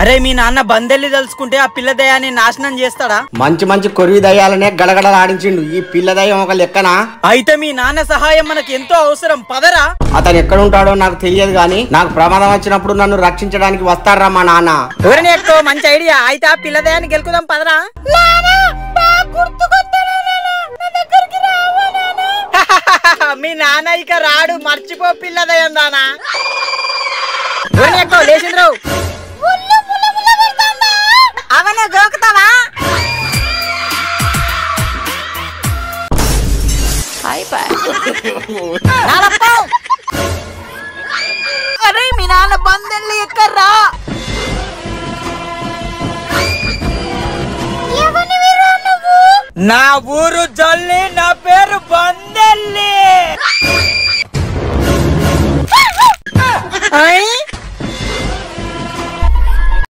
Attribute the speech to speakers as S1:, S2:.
S1: అరే మీ నాన్న బందెల్లి తలుచుకుంటే ఆ పిల్ల దయాన్ని నాశనం చేస్తాడా?
S2: మంచి మంచి కొరివి దయ్యాలనే గడగడలాడించిండు. ఈ పిల్ల దయ్యం ఒక లెక్కనా?
S1: అయితే మీ నాన్న సహాయం మనకు ఎంతో అవసరం, పదరా.
S2: అతను ఎక్కడ ఉంటాడో నాకు తెలియదు గాని నాకు ప్రమాదం వచ్చినప్పుడు నన్ను రక్షించడానికి వస్తారా మా నాన్న.
S1: ఎవరిని ఎక్కువ మంచి ఐడియా. అయితే ఆ పిల్ల దయాన్ని గెలుకుదాం, పదరా. మీ నాన్న ఇక రాడు, మర్చిపో పిల్ల దయం దానా. ఎవరిని ఎక్కువ లేచింద్రావు అవనే గోకుతావా? అరే మీ నాన్న బందెల్లి ఎక్కర్రా. నా ఊరు జల్లి, నా పేరు బందెల్లి.